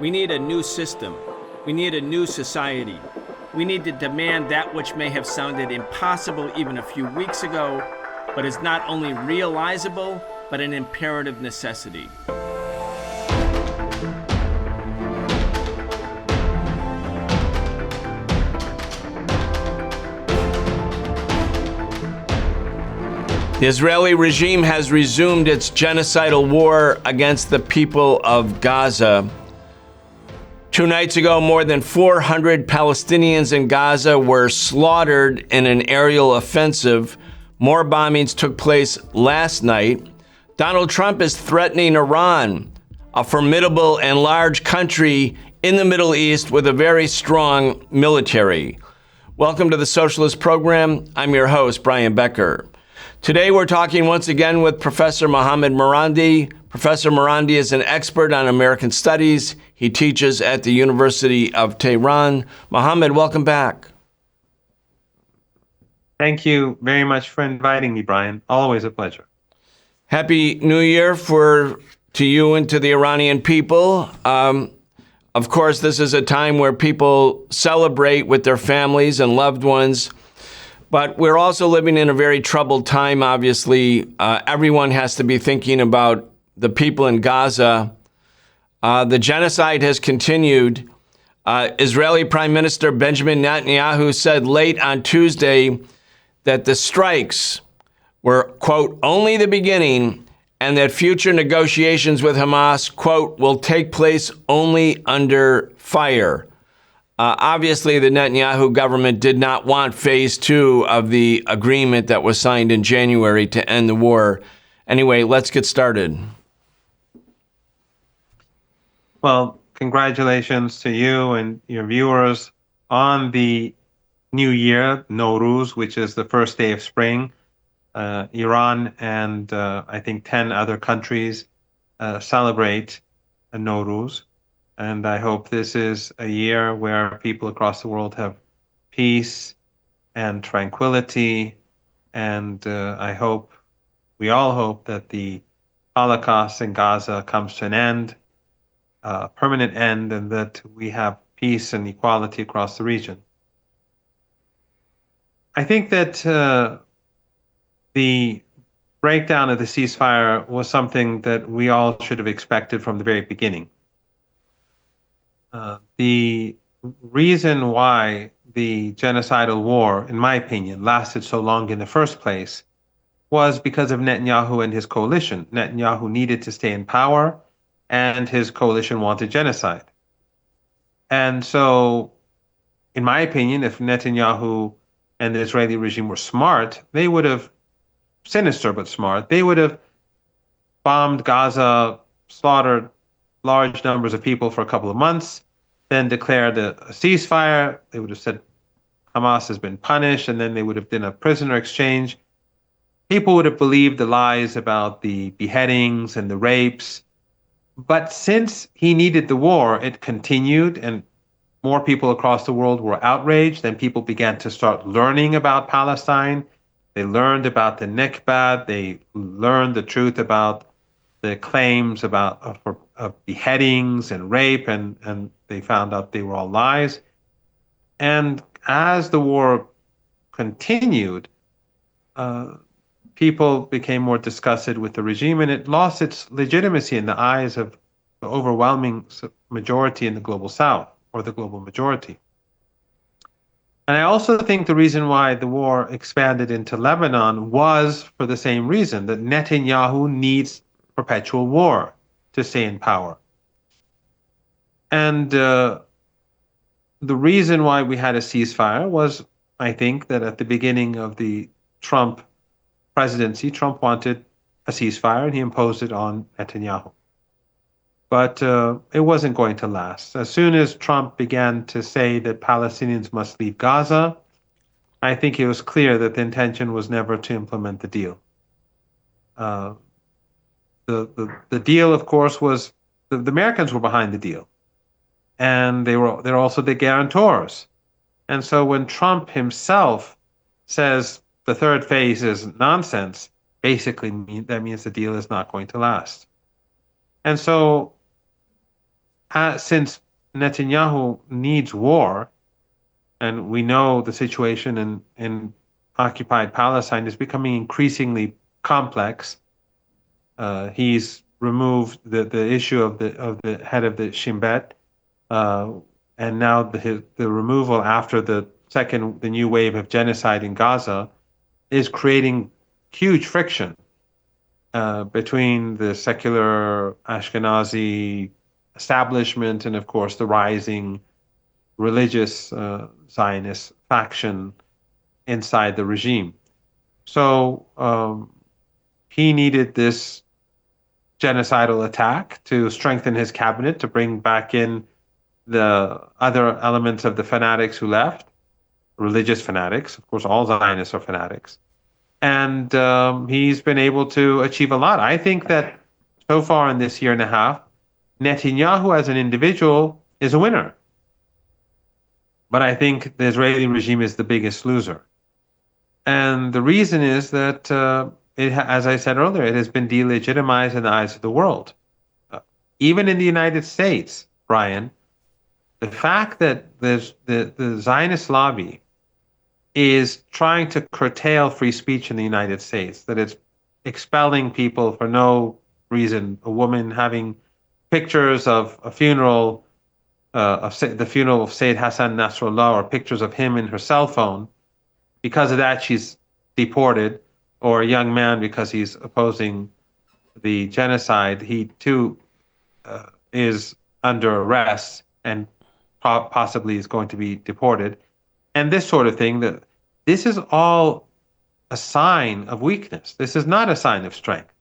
We need a new system. We need a new society. We need to demand that which may have sounded impossible even a few weeks ago, but is not only realizable, but an imperative necessity. The Israeli regime has resumed its genocidal war against the people of Gaza. 2 nights ago, more than 400 Palestinians in Gaza were slaughtered in an aerial offensive. More bombings took place last night. Donald Trump is threatening Iran, a formidable and large country in the Middle East with a very strong military. Welcome to the Socialist Program. I'm your host, Brian Becker. Today, we're talking once again with Professor Mohammad Marandi. Professor Marandi is an expert on American studies. He teaches at the University of Tehran. Mohammad, welcome back. Thank you very much for inviting me, Brian. Always a pleasure. Happy New Year to you and to the Iranian people. Of course, this is a time where people celebrate with their families and loved ones. But we're also living in a very troubled time, obviously. Everyone has to be thinking about the people in Gaza. The genocide has continued. Israeli Prime Minister Benjamin Netanyahu said late on Tuesday that the strikes were, quote, only the beginning, and that future negotiations with Hamas, quote, will take place only under fire. Obviously, the Netanyahu government did not want phase 2 of the agreement that was signed in January to end the war. Anyway, let's get started. Well, congratulations to you and your viewers on the new year, Nowruz, which is the first day of spring. Iran and I think 10 other countries celebrate Nowruz. And I hope this is a year where people across the world have peace and tranquility. And we all hope that the Holocaust in Gaza comes to an end, a permanent end, and that we have peace and equality across the region. I think that the breakdown of the ceasefire was something that we all should have expected from the very beginning. The reason why the genocidal war, in my opinion, lasted so long in the first place was because of Netanyahu and his coalition. Netanyahu needed to stay in power, and his coalition wanted genocide. And so, in my opinion, if Netanyahu and the Israeli regime were smart, they would have, sinister but smart, they would have bombed Gaza, slaughtered large numbers of people for a couple of months, then declared a ceasefire. They would have said Hamas has been punished, and then they would have done a prisoner exchange. People would have believed the lies about the beheadings and the rapes. But since he needed the war, it continued, and more people across the world were outraged. Then people began to start learning about Palestine. They learned about the Nakba. They learned the truth about the claims about of beheadings and rape, and they found out they were all lies. And as the war continued, people became more disgusted with the regime, and it lost its legitimacy in the eyes of the overwhelming majority in the global South, or the global majority. And I also think the reason why the war expanded into Lebanon was for the same reason, that Netanyahu needs perpetual war to stay in power. And the reason why we had a ceasefire was, I think, that at the beginning of the Trump presidency, Trump wanted a ceasefire, and he imposed it on Netanyahu. But it wasn't going to last. As soon as Trump began to say that Palestinians must leave Gaza, I think it was clear that the intention was never to implement the deal. The deal, of course, was the Americans were behind the deal, and they're also the guarantors. And so when Trump himself says the third phase is nonsense, basically that means the deal is not going to last. And so since Netanyahu needs war, and we know the situation in occupied Palestine is becoming increasingly complex. He's removed the issue of the head of the Shin Bet, and now the removal after the new wave of genocide in Gaza is creating huge friction between the secular Ashkenazi establishment and, of course, the rising religious Zionist faction inside the regime. So he needed this genocidal attack to strengthen his cabinet, to bring back in the other elements of the fanatics who left, religious fanatics. Of course, all Zionists are fanatics. And he's been able to achieve a lot. I think that so far in this year and a half, Netanyahu as an individual is a winner. But I think the Israeli regime is the biggest loser. And the reason is that, as I said earlier, it has been delegitimized in the eyes of the world. Even in the United States, Brian, the fact that the Zionist lobby is trying to curtail free speech in the United States, that it's expelling people for no reason, a woman having pictures of a funeral, the funeral of Sayyid Hassan Nasrallah, or pictures of him in her cell phone. Because of that, she's deported, or a young man, because he's opposing the genocide, he too is under arrest and possibly is going to be deported. And this sort of thing, this is all a sign of weakness. This is not a sign of strength.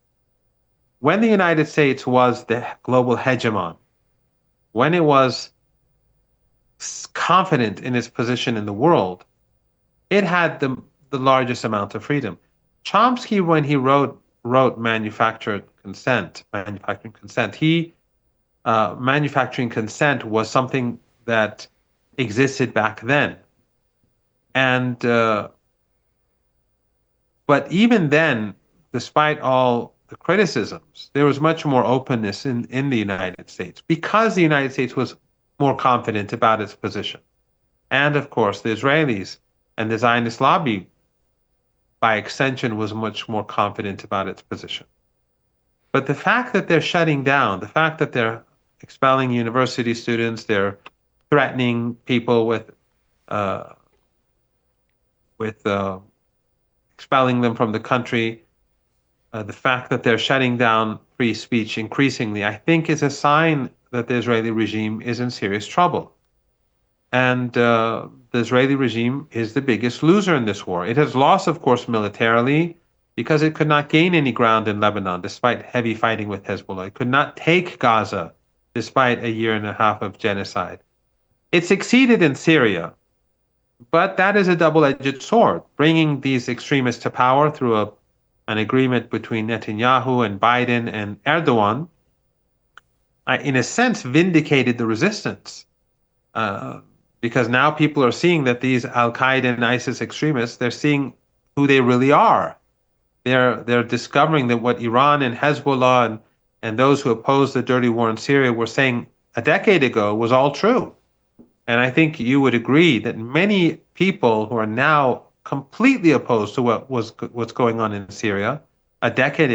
When the United States was the global hegemon, when it was confident in its position in the world, it had the largest amount of freedom. Chomsky, when he wrote manufacturing consent, manufacturing consent was something that existed back then. And but even then, despite all the criticisms, there was much more openness in the United States, because the United States was more confident about its position. And of course, the Israelis and the Zionist lobby, by extension, was much more confident about its position. But the fact that they're shutting down, the fact that they're expelling university students, they're threatening people with expelling them from the country, the fact that they're shutting down free speech increasingly, I think is a sign that the Israeli regime is in serious trouble. And the Israeli regime is the biggest loser in this war. It has lost, of course, militarily, because it could not gain any ground in Lebanon, despite heavy fighting with Hezbollah. It could not take Gaza, despite a year and a half of genocide. It succeeded in Syria, but that is a double-edged sword. Bringing these extremists to power through an agreement between Netanyahu and Biden and Erdogan, in a sense, vindicated the resistance. Because now people are seeing that these Al-Qaeda and ISIS extremists, they're seeing who they really are. They're discovering that what Iran and Hezbollah and those who oppose the dirty war in Syria were saying a decade ago was all true. And I think you would agree that many people who are now completely opposed to what's going on in Syria a decade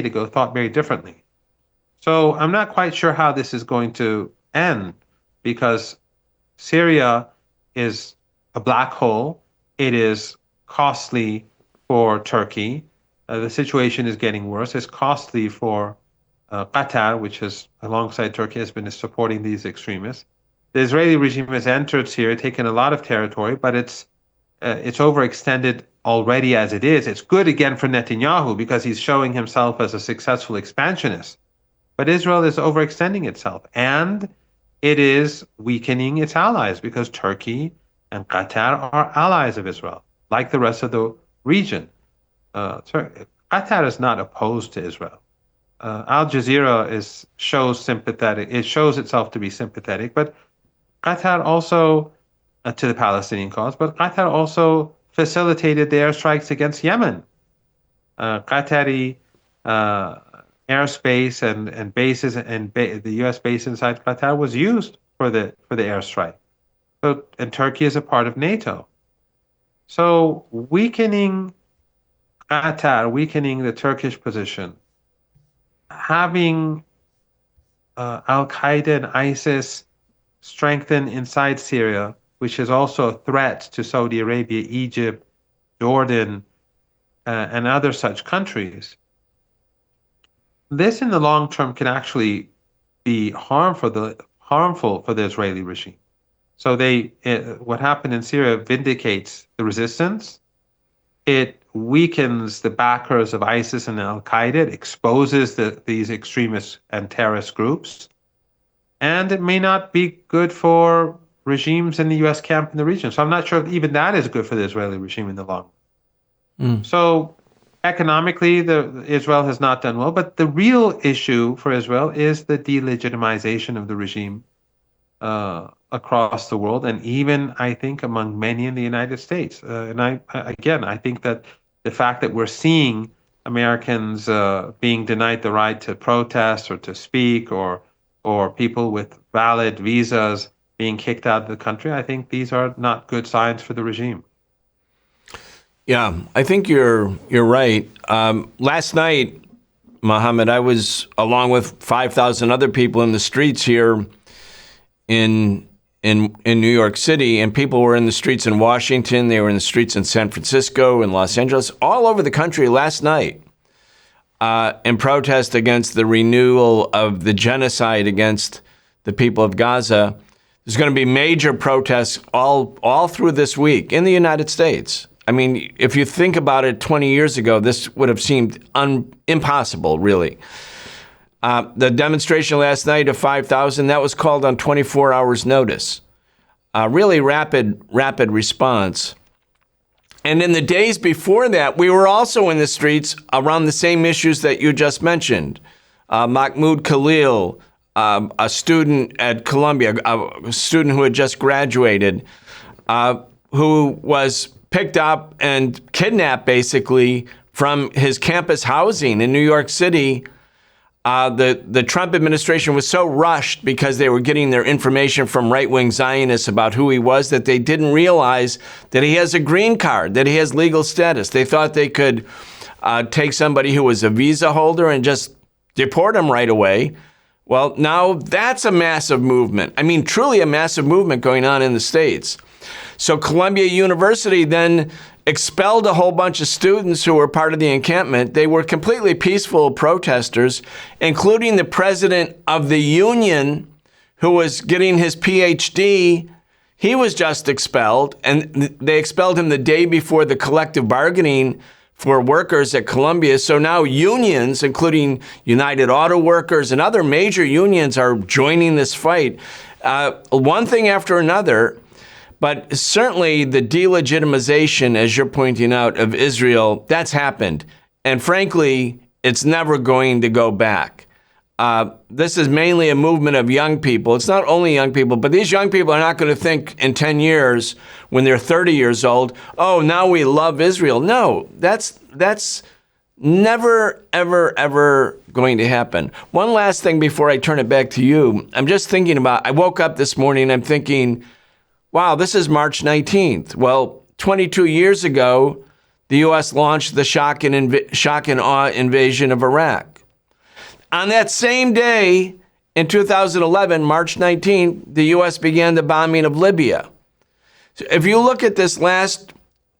ago thought very differently. So I'm not quite sure how this is going to end, because Syria is a black hole. It is costly for Turkey. The situation is getting worse. It's costly for Qatar, which has, alongside Turkey, has been supporting these extremists. The Israeli regime has entered Syria, taken a lot of territory, but it's overextended already as it is. It's good again for Netanyahu, because he's showing himself as a successful expansionist. But Israel is overextending itself, and it is weakening its allies, because Turkey and Qatar are allies of Israel, like the rest of the region. Qatar is not opposed to Israel. Al Jazeera shows sympathetic. It shows itself to be sympathetic, but Qatar also to the Palestinian cause. But Qatar also facilitated the airstrikes against Yemen. Qatari airspace and bases and the U.S. base inside Qatar was used for the airstrike. So, and Turkey is a part of NATO. So weakening Qatar, weakening the Turkish position, having Al Qaeda and ISIS strengthen inside Syria, which is also a threat to Saudi Arabia, Egypt, Jordan, and other such countries. This in the long term can actually be harmful for the Israeli regime. So what happened in Syria vindicates the resistance. It weakens the backers of ISIS and Al Qaeda. It exposes these extremist and terrorist groups. And it may not be good for regimes in the U.S. camp in the region. So I'm not sure if even that is good for the Israeli regime in the long run. So economically, Israel has not done well. But the real issue for Israel is the delegitimization of the regime across the world, and even, I think, among many in the United States. And I think that the fact that we're seeing Americans being denied the right to protest or to speak, or people with valid visas being kicked out of the country, I think these are not good signs for the regime. Yeah, I think you're right. Last night, Mohammed, I was along with 5,000 other people in the streets here in New York City, and people were in the streets in Washington. They were in the streets in San Francisco and Los Angeles, all over the country last night, in protest against the renewal of the genocide against the people of Gaza. There's going to be major protests all through this week in the United States. I mean, if you think about it, 20 years ago, this would have seemed impossible, really. The demonstration last night of 5,000, that was called on 24 hours notice. Really rapid response. And in the days before that, we were also in the streets around the same issues that you just mentioned. Mahmoud Khalil, a student at Columbia, a student who had just graduated, who was picked up and kidnapped, basically, from his campus housing in New York City. The Trump administration was so rushed because they were getting their information from right-wing Zionists about who he was that they didn't realize that he has a green card, that he has legal status. They thought they could take somebody who was a visa holder and just deport him right away. Well, now that's a massive movement. I mean, truly a massive movement going on in the States. So Columbia University then expelled a whole bunch of students who were part of the encampment. They were completely peaceful protesters, including the president of the union who was getting his PhD. He was just expelled, and they expelled him the day before the collective bargaining for workers at Columbia. So now unions, including United Auto Workers and other major unions, are joining this fight. One thing after another. But certainly the delegitimization, as you're pointing out, of Israel, that's happened. And frankly, it's never going to go back. This is mainly a movement of young people. It's not only young people, but these young people are not going to think in 10 years when they're 30 years old, oh, now we love Israel. No, that's never, ever, ever going to happen. One last thing before I turn it back to you. I'm just thinking about, I woke up this morning, I'm thinking, wow, this is March 19th. Well, 22 years ago, the U.S. launched the shock and awe invasion of Iraq. On that same day, in 2011, March 19th, the U.S. began the bombing of Libya. So if you look at this last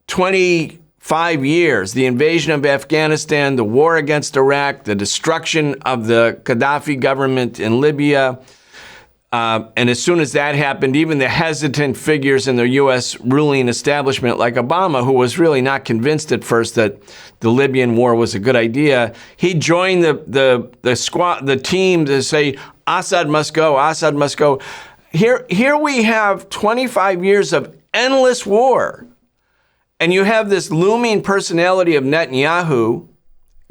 25 years, the invasion of Afghanistan, the war against Iraq, the destruction of the Gaddafi government in Libya, and as soon as that happened, even the hesitant figures in the U.S. ruling establishment, like Obama, who was really not convinced at first that the Libyan war was a good idea, he joined the team to say, Assad must go, Assad must go. Here we have 25 years of endless war, and you have this looming personality of Netanyahu.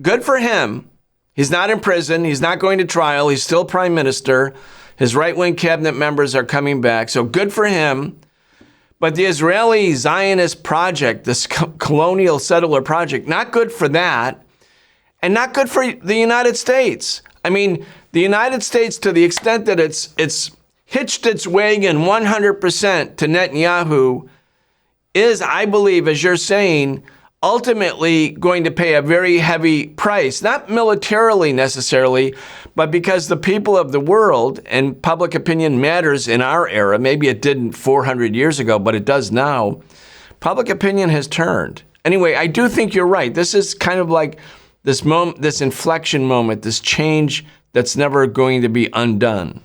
Good for him. He's not in prison. He's not going to trial. He's still prime minister. His right-wing cabinet members are coming back, so good for him. But the Israeli Zionist project, this colonial settler project, not good for that. and not good for the United States. I mean, the United States, to the extent that it's hitched its wagon 100% to Netanyahu, is, I believe, as you're saying, ultimately going to pay a very heavy price, not militarily necessarily, but because the people of the world, and public opinion matters in our era, maybe it didn't 400 years ago, but it does now, public opinion has turned. Anyway, I do think you're right. This is kind of like this moment, this inflection moment, this change that's never going to be undone.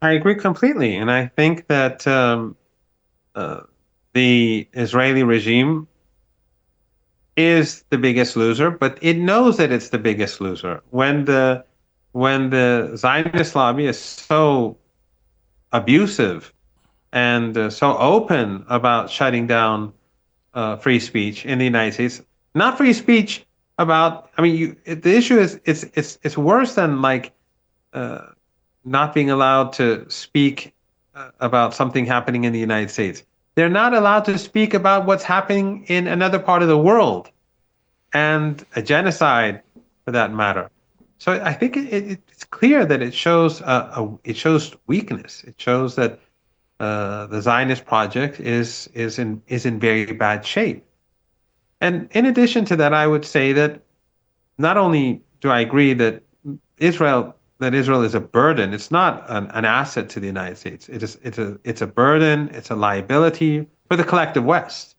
I agree completely. And I think that the Israeli regime is the biggest loser, but it knows that it's the biggest loser. When the Zionist lobby is so abusive and so open about shutting down free speech in the United States, not free speech about, I mean, the issue is it's worse than like not being allowed to speak about something happening in the United States. They're not allowed to speak about what's happening in another part of the world, and a genocide for that matter. So I think it's clear that it shows weakness. It shows that the Zionist project is in very bad shape. And in addition to that, I would say that not only do I agree that Israel is a burden. It's not an asset to the United States. It's a burden. It's a liability for the collective West,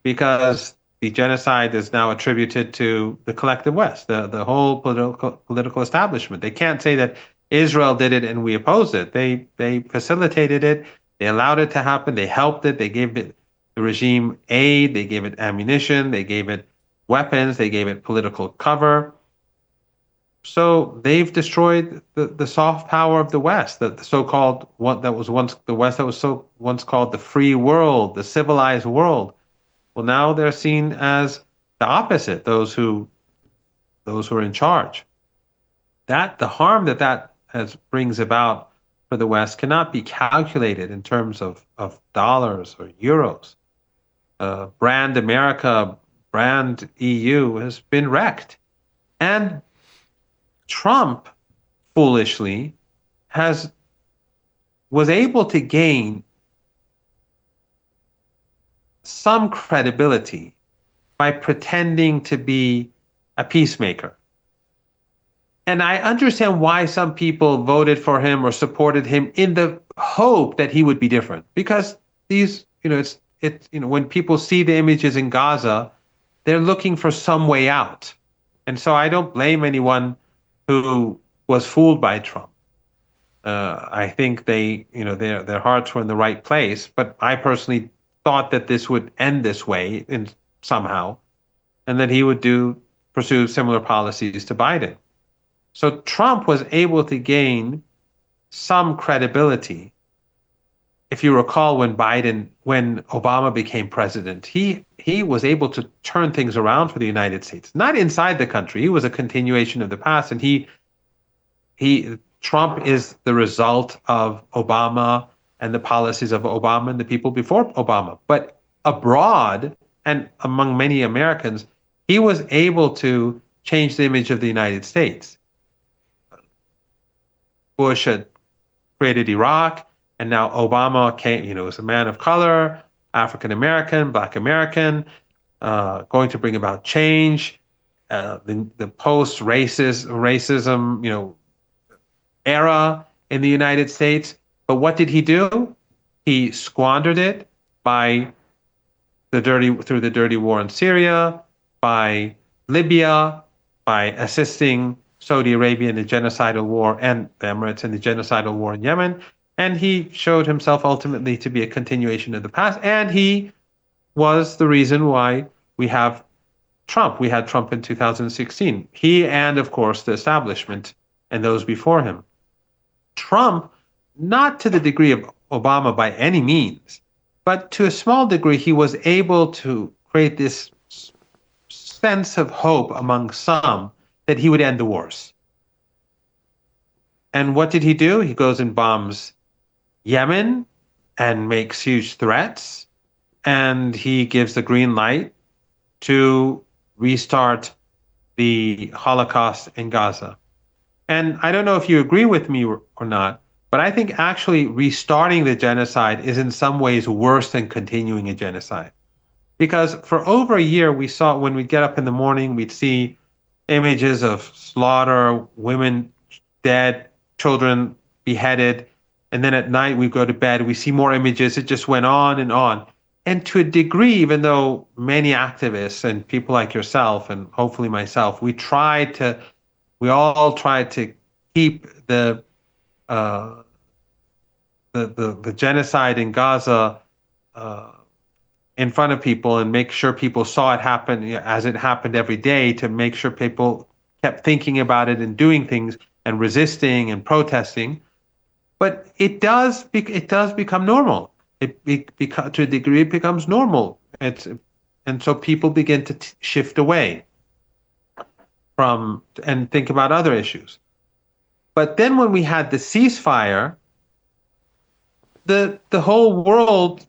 because the genocide is now attributed to the collective West, the whole political establishment. They can't say that Israel did it and we opposed it. They facilitated it. They allowed it to happen. They helped it. They gave the regime aid. They gave it ammunition. They gave it weapons. They gave it political cover. So they've destroyed the soft power of the West, the so-called what that was once the West that was so once called the free world, the civilized world. Well, now they're seen as the opposite, those who are in charge. That the harm that brings about for the West cannot be calculated in terms of dollars or euros. Brand America, brand EU has been wrecked, and Trump, foolishly, was able to gain some credibility by pretending to be a peacemaker. And I understand why some people voted for him or supported him in the hope that he would be different. Because when people see the images in Gaza, they're looking for some way out. And so I don't blame anyone who was fooled by Trump. I think their hearts were in the right place, but I personally thought that this would end this way somehow, and that he would pursue similar policies to Biden. So Trump was able to gain some credibility. If you recall, when Obama became president, he was able to turn things around for the United States, not inside the country. He was a continuation of the past, and Trump is the result of Obama and the policies of Obama and the people before Obama. But abroad and among many Americans, he was able to change the image of the United States. Bush had created Iraq, and now Obama was a man of color, African American, Black American, going to bring about change, the post-racism, era in the United States. But what did he do? He squandered it through the dirty war in Syria, by Libya, by assisting Saudi Arabia in the genocidal war, and the Emirates in the genocidal war in Yemen. And he showed himself ultimately to be a continuation of the past. And he was the reason why we have Trump. We had Trump in 2016. He and, of course, the establishment and those before him. Trump, not to the degree of Obama by any means, but to a small degree, he was able to create this sense of hope among some that he would end the wars. And what did he do? He goes and bombs Yemen and makes huge threats, and he gives the green light to restart the Holocaust in Gaza. And I don't know if you agree with me or not, but I think actually restarting the genocide is in some ways worse than continuing a genocide. Because for over a year, we saw when we'd get up in the morning, we'd see images of slaughter, women dead, children beheaded. And then at night, we go to bed, we see more images. It just went on and on. And to a degree, even though many activists and people like yourself and hopefully myself, we all tried to keep the genocide in Gaza in front of people and make sure people saw it happen as it happened every day, to make sure people kept thinking about it and doing things and resisting and protesting. But it does become normal. To a degree, it becomes normal. And so people begin to shift away from and think about other issues. But then when we had the ceasefire, the whole world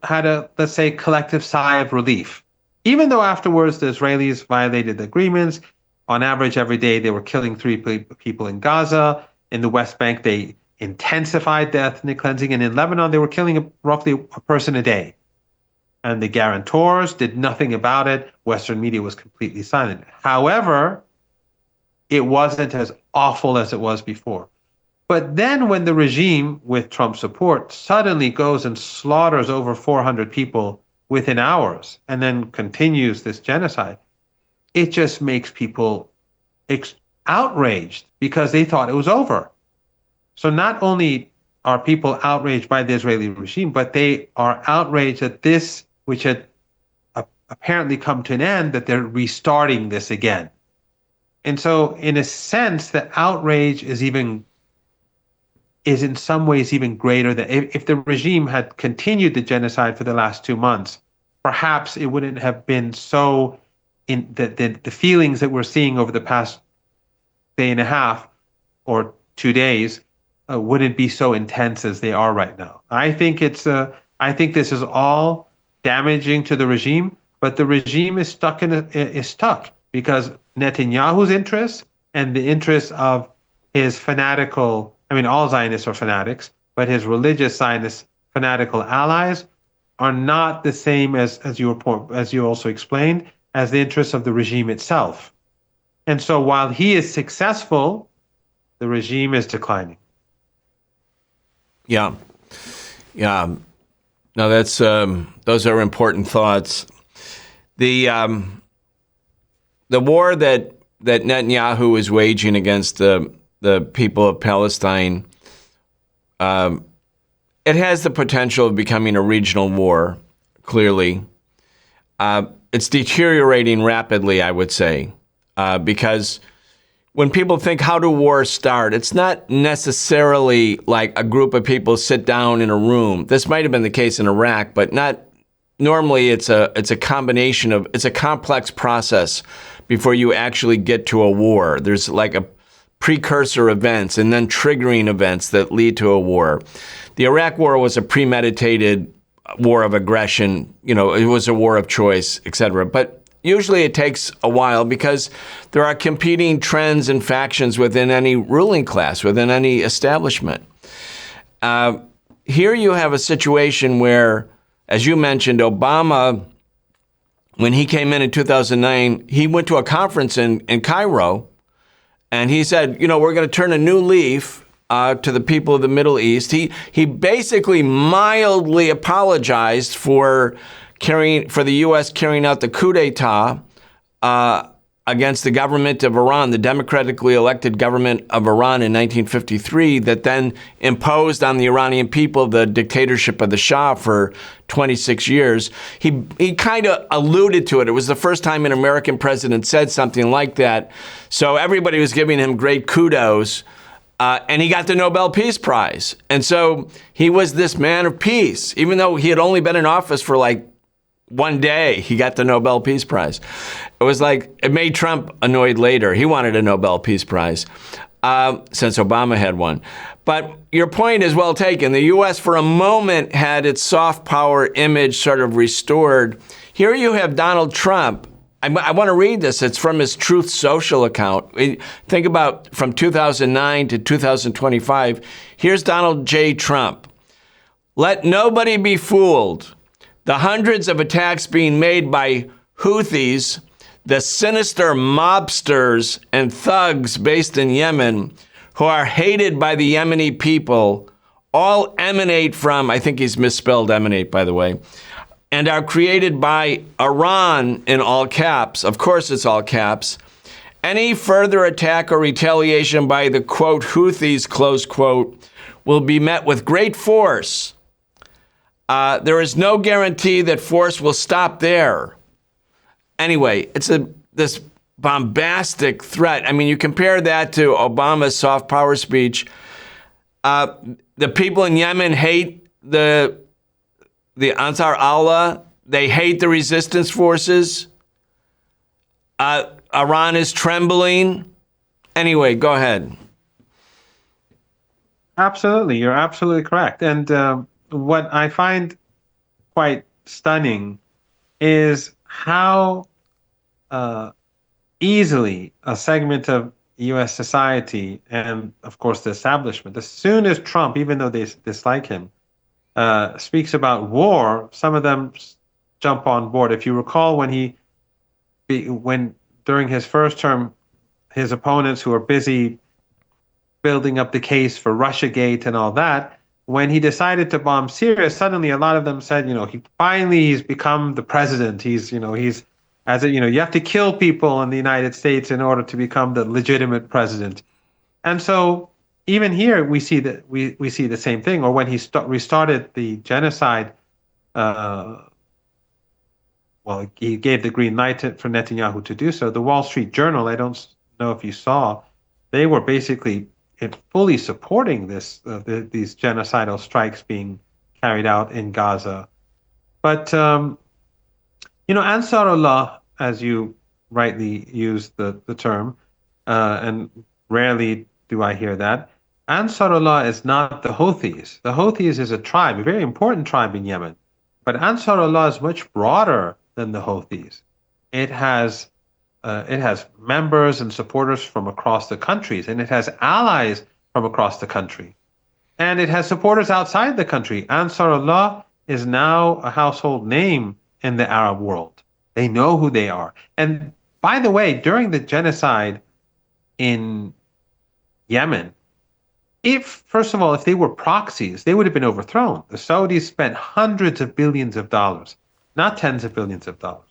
had a, let's say, collective sigh of relief. Even though afterwards the Israelis violated the agreements, on average every day they were killing 3 people in Gaza. In the West Bank they intensified the ethnic cleansing, and in Lebanon they were killing roughly a person a day. And the guarantors did nothing about it. Western media was completely silent. However, it wasn't as awful as it was before. But then when the regime, with Trump's support, suddenly goes and slaughters over 400 people within hours and then continues this genocide, it just makes people outraged because they thought it was over. So not only are people outraged by the Israeli regime, but they are outraged at this, which had apparently come to an end, that they're restarting this again. And so in a sense, the outrage is in some ways even greater than if the regime had continued the genocide for the last 2 months, perhaps it wouldn't have been so in the feelings that we're seeing over the past day and a half or 2 days wouldn't be so intense as they are right now. I think this is all damaging to the regime, but the regime is stuck because Netanyahu's interests and the interests of his fanatical, I mean, all Zionists are fanatics, but his religious Zionist fanatical allies are not the same as you also explained, as the interests of the regime itself. And so while he is successful, the regime is declining. Yeah. No, that's those are important thoughts. The war that Netanyahu is waging against the people of Palestine, it has the potential of becoming a regional war, clearly. It's deteriorating rapidly, I would say, because when people think, how do wars start? It's not necessarily like a group of people sit down in a room. This might have been the case in Iraq, but not normally. It's a combination of, it's a complex process before you actually get to a war. There's like a precursor events and then triggering events that lead to a war. The Iraq war was a premeditated war of aggression. You know, it was a war of choice, etc. But usually it takes a while because there are competing trends and factions within any ruling class, within any establishment. Here you have a situation where, as you mentioned, Obama, when he came in 2009, he went to a conference in Cairo, and he said, you know, we're going to turn a new leaf to the people of the Middle East. He basically mildly apologized for the U.S. carrying out the coup d'etat against the government of Iran, the democratically elected government of Iran in 1953, that then imposed on the Iranian people the dictatorship of the Shah for 26 years. He kind of alluded to it. It was the first time an American president said something like that. So everybody was giving him great kudos. And he got the Nobel Peace Prize. And so he was this man of peace, even though he had only been in office for like 1 day. He got the Nobel Peace Prize. It was like, it made Trump annoyed later. He wanted a Nobel Peace Prize since Obama had one. But your point is well taken. The U.S. for a moment had its soft power image sort of restored. Here you have Donald Trump I want to read this. It's from his Truth Social account. Think about from 2009 to 2025. Here's Donald J. Trump. Let nobody be fooled. The hundreds of attacks being made by Houthis, the sinister mobsters and thugs based in Yemen, who are hated by the Yemeni people, all emanate from, I think he's misspelled emanate, by the way, and are created by Iran in all caps. Of course, it's all caps. Any further attack or retaliation by the, quote, Houthis, close quote, will be met with great force. There is no guarantee that force will stop there. Anyway, it's this bombastic threat. I mean, you compare that to Obama's soft power speech. The people in Yemen hate the Ansar Allah. They hate the resistance forces. Iran is trembling. Anyway, go ahead. Absolutely. You're absolutely correct. And what I find quite stunning is how easily a segment of U.S. society and, of course, the establishment, as soon as Trump, even though they dislike him, speaks about war, some of them jump on board. If you recall, when during his first term, his opponents who were busy building up the case for Russiagate and all that, when he decided to bomb Syria, suddenly a lot of them said, he's become the president. You have to kill people in the United States in order to become the legitimate president. And so even here we see that we see the same thing. Or when he restarted the genocide, he gave the green light for Netanyahu to do so. The Wall Street Journal, I don't know if you saw, they were basically fully supporting these genocidal strikes being carried out in Gaza. But Ansar Allah, as you rightly used the term, and rarely do I hear that, Ansar Allah is not the Houthis. The Houthis is a tribe, a very important tribe in Yemen. But Ansar Allah is much broader than the Houthis. It has members and supporters from across the countries, and it has allies from across the country. And it has supporters outside the country. Ansar Allah is now a household name in the Arab world. They know who they are. And by the way, during the genocide in Yemen, first of all, if they were proxies, they would have been overthrown. The Saudis spent hundreds of billions of dollars, not tens of billions of dollars,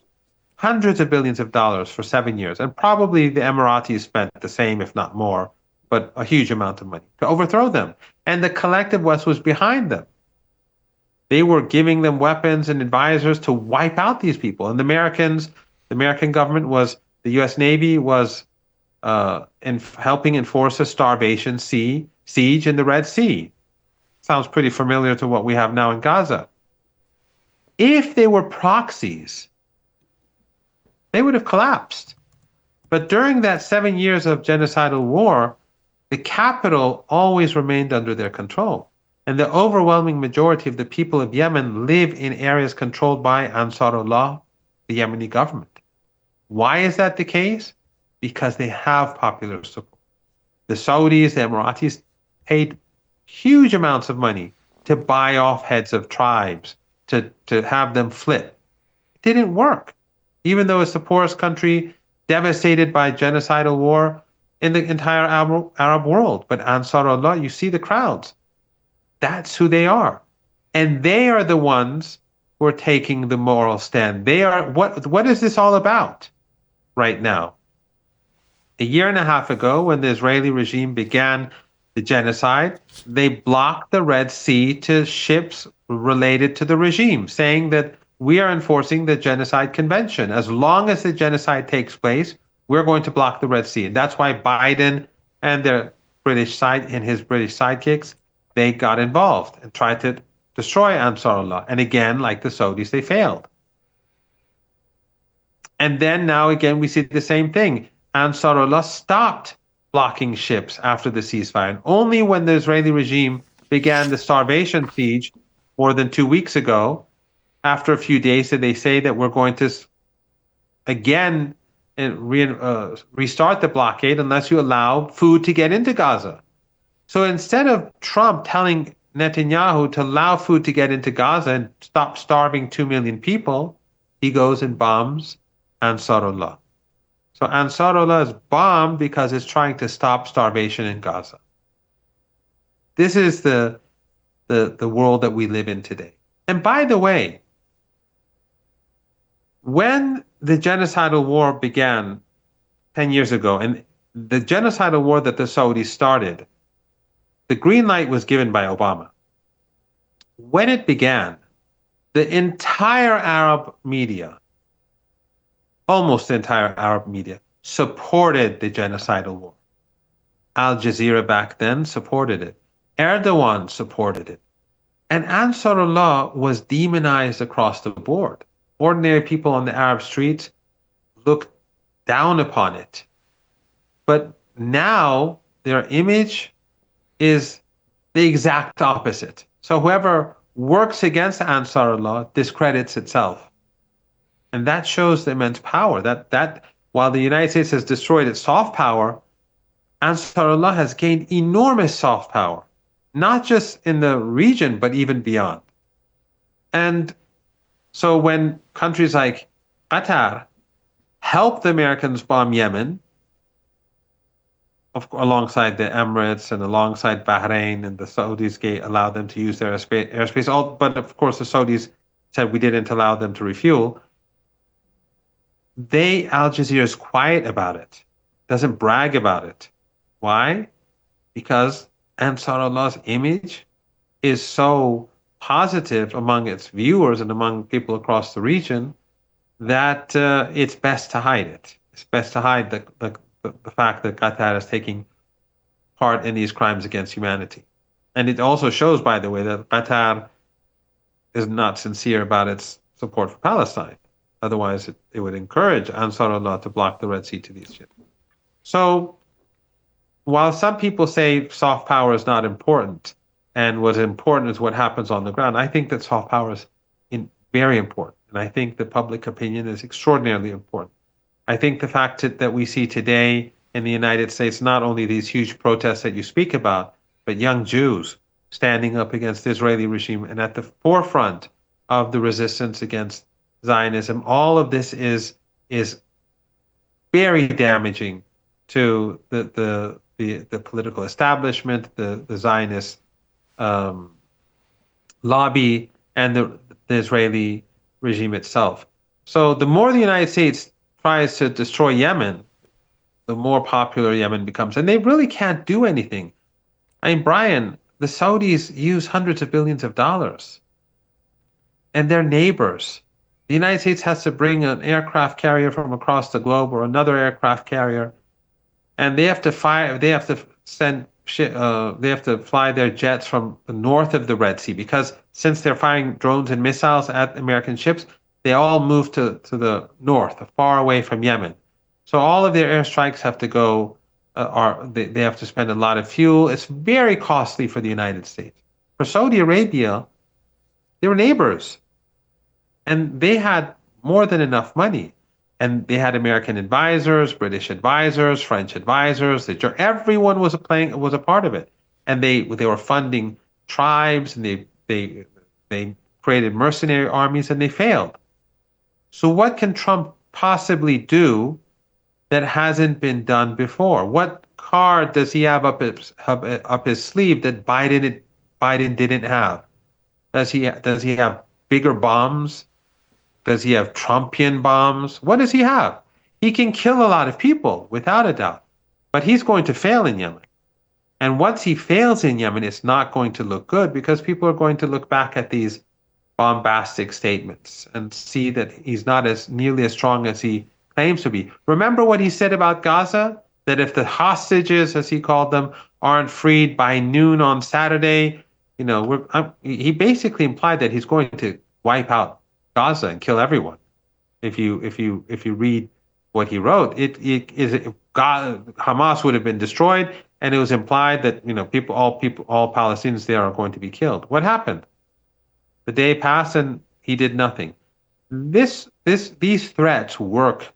hundreds of billions of dollars for 7 years. And probably the Emiratis spent the same, if not more, but a huge amount of money to overthrow them. And the collective West was behind them. They were giving them weapons and advisors to wipe out these people. And the American government the U.S. Navy was helping enforce a starvation siege in the Red Sea. Sounds pretty familiar to what we have now in Gaza. If they were proxies, they would have collapsed. But during that 7 years of genocidal war, the capital always remained under their control. And the overwhelming majority of the people of Yemen live in areas controlled by Ansar Allah, the Yemeni government. Why is that the case? Because they have popular support. The Saudis, the Emiratis paid huge amounts of money to buy off heads of tribes, to have them flip. It didn't work. Even though it's the poorest country devastated by genocidal war in the entire Arab world. But Ansar Allah, you see the crowds. That's who they are. And they are the ones who are taking the moral stand. They are, what is this all about right now? A year and a half ago, when the Israeli regime began the genocide, they blocked the Red Sea to ships related to the regime, saying that we are enforcing the Genocide Convention. As long as the genocide takes place, we're going to block the Red Sea. And that's why Biden and his British sidekicks, they got involved and tried to destroy Ansar Allah. And again, like the Saudis, they failed. And then now again, we see the same thing. Ansar Allah stopped blocking ships after the ceasefire. And only when the Israeli regime began the starvation siege more than 2 weeks ago, after a few days, did they say that we're going to again restart the blockade unless you allow food to get into Gaza. So instead of Trump telling Netanyahu to allow food to get into Gaza and stop starving 2 million people, he goes and bombs Ansarullah. So Ansarullah is bombed because it's trying to stop starvation in Gaza. This is the world that we live in today. And by the way, when the genocidal war began 10 years ago, and the genocidal war that the Saudis started, the green light was given by Obama. When it began, the entire Arab media, almost the entire Arab media, supported the genocidal war. Al Jazeera back then supported it. Erdogan supported it. And Ansarullah was demonized across the board. Ordinary people on the Arab streets looked down upon it. But now their image is the exact opposite. So whoever works against Ansarullah discredits itself. And that shows the immense power. That while the United States has destroyed its soft power, Ansarullah has gained enormous soft power, not just in the region, but even beyond. And so when countries like Qatar helped the Americans bomb Yemen, alongside the Emirates and alongside Bahrain, and the Saudis allowed them to use their airspace, but of course the Saudis said we didn't allow them to refuel. Al Jazeera is quiet about it, doesn't brag about it. Why? Because Ansarullah's image is so positive among its viewers and among people across the region that it's best to hide it. It's best to hide the fact that Qatar is taking part in these crimes against humanity. And it also shows, by the way, that Qatar is not sincere about its support for Palestine. Otherwise, it would encourage Ansarullah to block the Red Sea to these ships. So while some people say soft power is not important, and what's important is what happens on the ground, I think that soft power is very important. And I think that public opinion is extraordinarily important. I think the fact that we see today in the United States, not only these huge protests that you speak about, but young Jews standing up against the Israeli regime and at the forefront of the resistance against Zionism, all of this is very damaging to the political establishment, the Zionist lobby, and the Israeli regime itself. So the more the United States tries to destroy Yemen, the more popular Yemen becomes. And they really can't do anything. I mean, Brian, the Saudis use hundreds of billions of dollars. And they're neighbors. The United States has to bring an aircraft carrier from across the globe or another aircraft carrier. And they have to fly their jets from the north of the Red Sea, because since they're firing drones and missiles at American ships, they all move to the north, far away from Yemen. So all of their airstrikes have to go, they have to spend a lot of fuel. It's very costly for the United States. For Saudi Arabia, they were neighbors, and they had more than enough money. And they had American advisors, British advisors, French advisors. Everyone was a part of it, and they were funding tribes, and they created mercenary armies, and they failed. So what can Trump possibly do that hasn't been done before? What card does he have up his sleeve that Biden didn't have? Does he have bigger bombs? Does he have Trumpian bombs? What does he have? He can kill a lot of people, without a doubt, but he's going to fail in Yemen. And once he fails in Yemen, it's not going to look good, because people are going to look back at these bombastic statements and see that he's not nearly as strong as he claims to be. Remember what he said about Gaza? That if the hostages, as he called them, aren't freed by noon on Saturday, he basically implied that he's going to wipe out Gaza and kill everyone. If you read what he wrote, Hamas would have been destroyed, and it was implied that all Palestinians there are going to be killed. What happened? The day passed and he did nothing. These threats work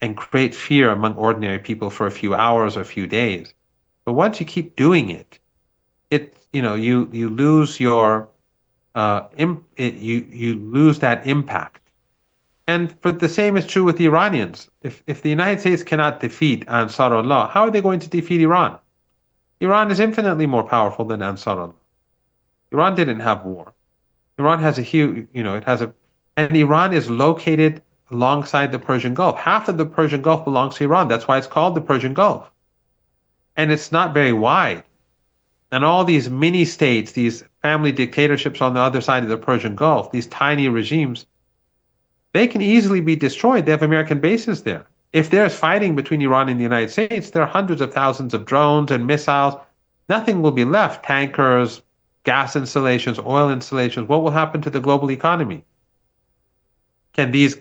and create fear among ordinary people for a few hours or a few days. But once you keep doing it, you lose your you lose that impact. And for the same is true with the Iranians. If the United States cannot defeat Ansarullah, how are they going to defeat Iran? Iran is infinitely more powerful than Ansarullah. Iran didn't have war. Iran has a huge, and Iran is located alongside the Persian Gulf. Half of the Persian Gulf belongs to Iran. That's why it's called the Persian Gulf. And it's not very wide. And all these mini states, these family dictatorships on the other side of the Persian Gulf, these tiny regimes, they can easily be destroyed. They have American bases there. If there's fighting between Iran and the United States, there are hundreds of thousands of drones and missiles. Nothing will be left. Tankers, gas installations, oil installations. What will happen to the global economy? Can these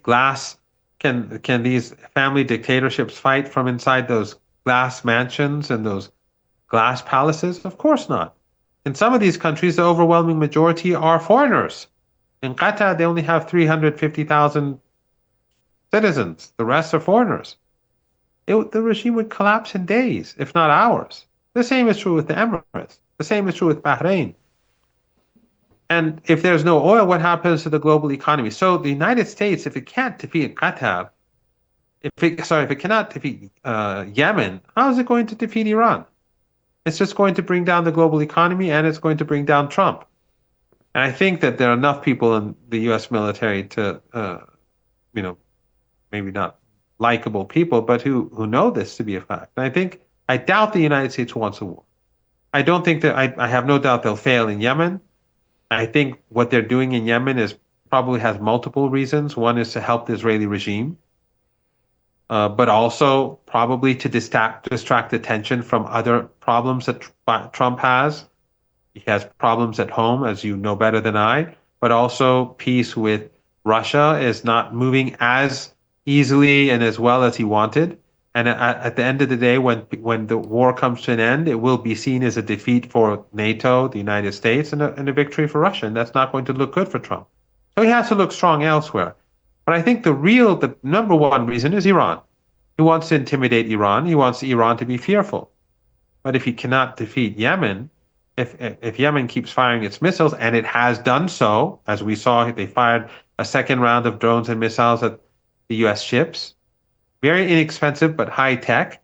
family dictatorships fight from inside those glass mansions and those glass palaces? Of course not. In some of these countries, the overwhelming majority are foreigners. In Qatar, they only have 350,000 citizens. The rest are foreigners. The regime would collapse in days, if not hours. The same is true with the Emirates. The same is true with Bahrain. And if there's no oil, what happens to the global economy? So the United States, if it can't defeat Qatar, if it cannot defeat Yemen, how is it going to defeat Iran? It's just going to bring down the global economy, and it's going to bring down Trump. And I think that there are enough people in the U.S. military to, maybe not likable people, but who know this to be a fact. And I doubt the United States wants a war. I don't think that, I have no doubt they'll fail in Yemen. I think what they're doing in Yemen probably has multiple reasons. One is to help the Israeli regime, but also probably to distract attention from other problems that Trump has. He has problems at home, as you know better than I, but also peace with Russia is not moving as easily and as well as he wanted. And at the end of the day, when the war comes to an end, it will be seen as a defeat for NATO, the United States, and a victory for Russia. And that's not going to look good for Trump. So he has to look strong elsewhere. But I think the number one reason is Iran. He wants to intimidate Iran. He wants Iran to be fearful. But if he cannot defeat Yemen, if Yemen keeps firing its missiles, and it has done so, as we saw, they fired a second round of drones and missiles at the U.S. ships, very inexpensive but high tech,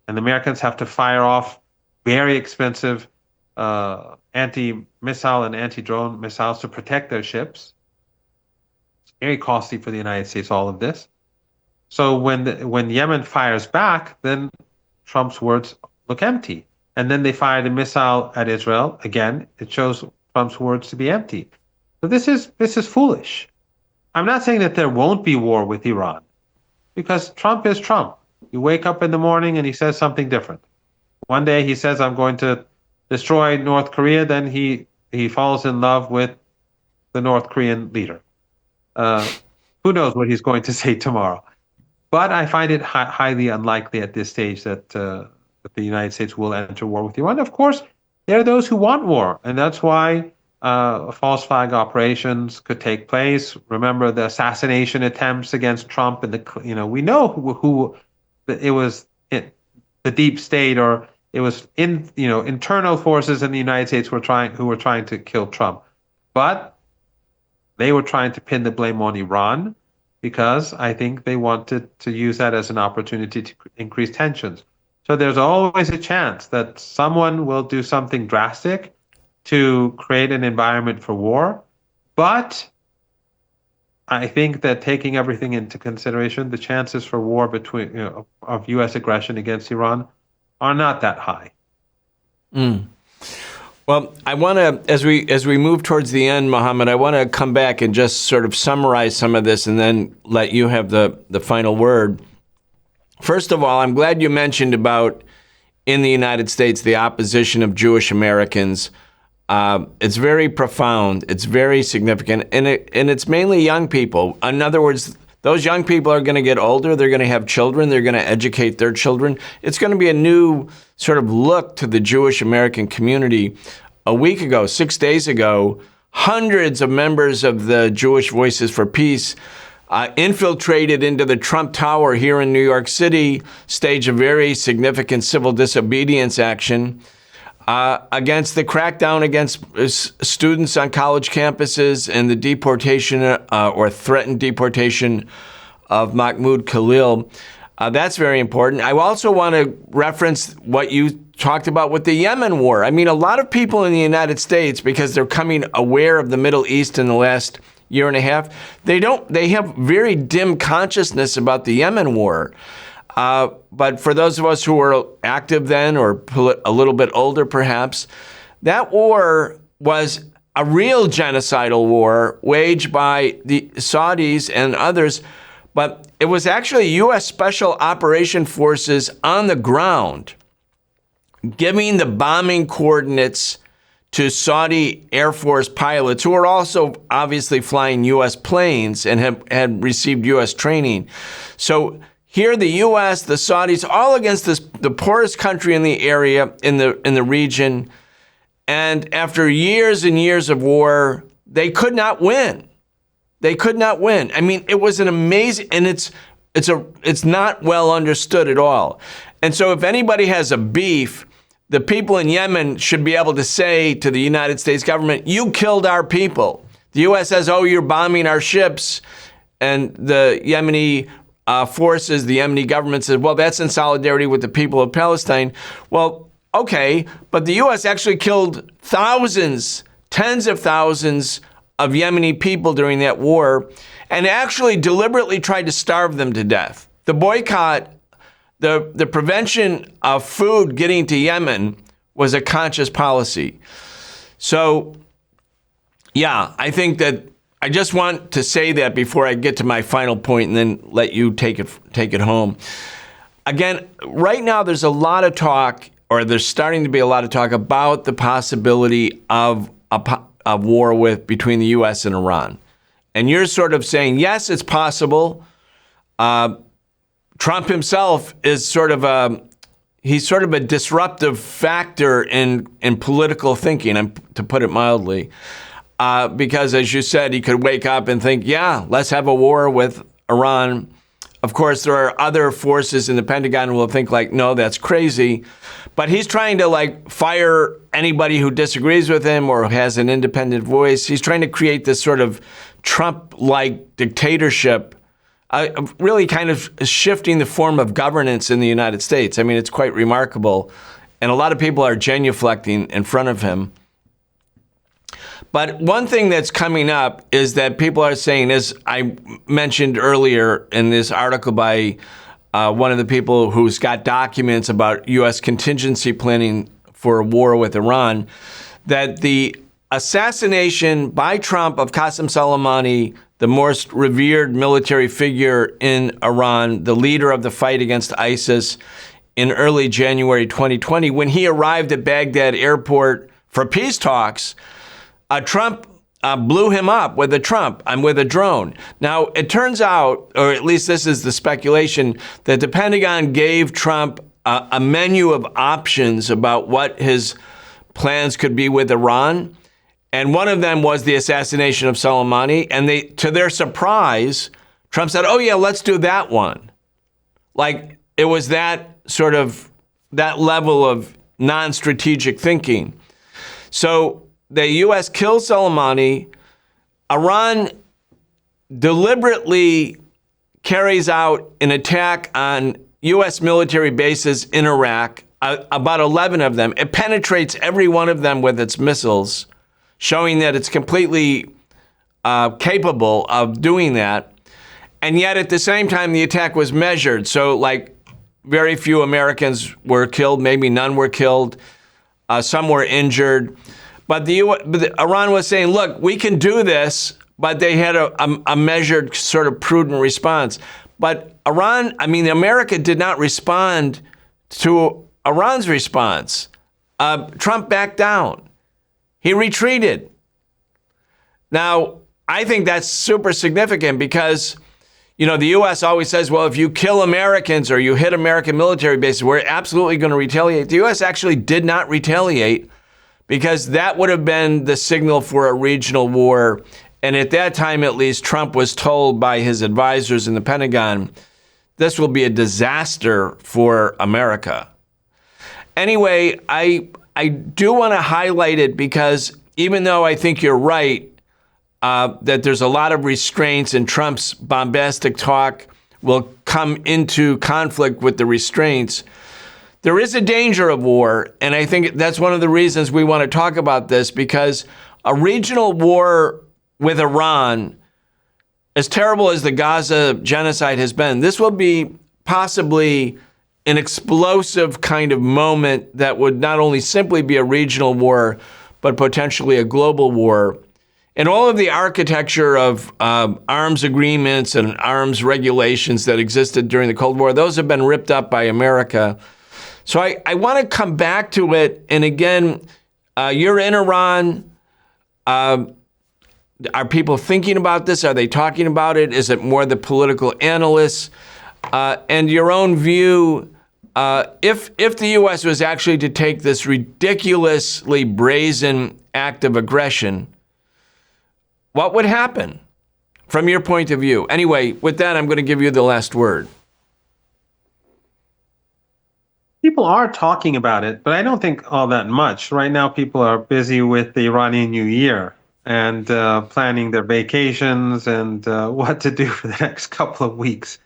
and the Americans have to fire off very expensive anti-missile and anti-drone missiles to protect their ships. It's very costly for the United States, all of this. So when Yemen fires back, then Trump's words look empty. And then they fired a missile at Israel. Again, it shows Trump's words to be empty. So this is foolish. I'm not saying that there won't be war with Iran, because Trump is Trump. You wake up in the morning and he says something different. One day he says, I'm going to destroy North Korea. Then he falls in love with the North Korean leader. Who knows what he's going to say tomorrow? But I find it highly unlikely at this stage that the United States will enter war with Iran. Of course, there are those who want war, and that's why false flag operations could take place. Remember the assassination attempts against Trump, and we know who it was, the deep state, or it was internal forces in the United States who were trying to kill Trump, but they were trying to pin the blame on Iran, because I think they wanted to use that as an opportunity to increase tensions. So there's always a chance that someone will do something drastic to create an environment for war. But I think that, taking everything into consideration, the chances for war of U.S. aggression against Iran are not that high. Well, I want to, as we move towards the end, Mohammed, I want to come back and just sort of summarize some of this and then let you have the final word. First of all, I'm glad you mentioned about, in the United States, the opposition of Jewish Americans. It's very profound. It's very significant. And it's mainly young people. In other words, those young people are going to get older. They're going to have children. They're going to educate their children. It's going to be a new sort of look to the Jewish American community. A week ago, 6 days ago, hundreds of members of the Jewish Voices for Peace infiltrated into the Trump Tower here in New York City, staged a very significant civil disobedience action against the crackdown against students on college campuses and the deportation or threatened deportation of Mahmoud Khalil. That's very important. I also want to reference what you talked about with the Yemen war. I mean, a lot of people in the United States, because they're coming aware of the Middle East in the last year and a half, they have very dim consciousness about the Yemen war. But for those of us who were active then or a little bit older perhaps, that war was a real genocidal war waged by the Saudis and others, but it was actually U.S. Special Operation Forces on the ground giving the bombing coordinates to Saudi Air Force pilots who are also obviously flying U.S. planes and had received U.S. training. So here the U.S., the Saudis, all against the poorest country in the area, in the region. And after years and years of war, they could not win. They could not win. I mean, it was an amazing, and it's not well understood at all. And so if anybody has a beef, the people in Yemen should be able to say to the United States government, you killed our people. The U.S. says, oh, you're bombing our ships. And the Yemeni forces, the Yemeni government says, well, that's in solidarity with the people of Palestine. Well, okay, but the U.S. actually killed thousands, tens of thousands of Yemeni people during that war and actually deliberately tried to starve them to death. The boycott, the prevention of food getting to Yemen was a conscious policy. So, yeah, I think that I just want to say that before I get to my final point and then let you take it home. Again, right now there's a lot of talk, or there's starting to be a lot of talk about the possibility of a war between the U.S. and Iran. And you're sort of saying, yes, it's possible. Trump himself is sort of a disruptive factor in political thinking, to put it mildly. Because, as you said, he could wake up and think, yeah, let's have a war with Iran. Of course, there are other forces in the Pentagon who will think like, no, that's crazy. But he's trying to fire anybody who disagrees with him or has an independent voice. He's trying to create this sort of Trump-like dictatorship, really kind of shifting the form of governance in the United States. I mean, it's quite remarkable. And a lot of people are genuflecting in front of him. But one thing that's coming up is that people are saying, as I mentioned earlier in this article by one of the people who's got documents about U.S. contingency planning for a war with Iran, that the assassination by Trump of Qasem Soleimani, the most revered military figure in Iran, the leader of the fight against ISIS, in early January 2020, when he arrived at Baghdad airport for peace talks, Trump blew him up with a drone. Now, it turns out, or at least this is the speculation, that the Pentagon gave Trump a menu of options about what his plans could be with Iran. And one of them was the assassination of Soleimani. And to their surprise, Trump said, oh, yeah, let's do that one. Like it was that level of non-strategic thinking. So the U.S. killed Soleimani. Iran deliberately carries out an attack on U.S. military bases in Iraq, about 11 of them. It penetrates every one of them with its missiles, showing that it's completely capable of doing that. And yet at the same time, the attack was measured. So very few Americans were killed, maybe none were killed. Some were injured. But Iran was saying, look, we can do this, but they had a measured, sort of prudent response. But America did not respond to Iran's response. Trump backed down. He retreated. Now, I think that's super significant because, the U.S. always says, well, if you kill Americans or you hit American military bases, we're absolutely going to retaliate. The U.S. actually did not retaliate, because that would have been the signal for a regional war. And at that time, at least, Trump was told by his advisors in the Pentagon, this will be a disaster for America. Anyway, I do want to highlight it because even though I think you're right, that there's a lot of restraints and Trump's bombastic talk will come into conflict with the restraints, there is a danger of war. And I think that's one of the reasons we want to talk about this, because a regional war with Iran, as terrible as the Gaza genocide has been, this will be possibly an explosive kind of moment that would not only simply be a regional war, but potentially a global war. And all of the architecture of arms agreements and arms regulations that existed during the Cold War, those have been ripped up by America. So I want to come back to it. And again, you're in Iran. Are people thinking about this? Are they talking about it? Is it more the political analysts? And your own view, if the U.S. was actually to take this ridiculously brazen act of aggression, what would happen from your point of view? Anyway, with that, I'm going to give you the last word. People are talking about it, but I don't think all that much. Right now, people are busy with the Iranian New Year and planning their vacations and what to do for the next couple of weeks.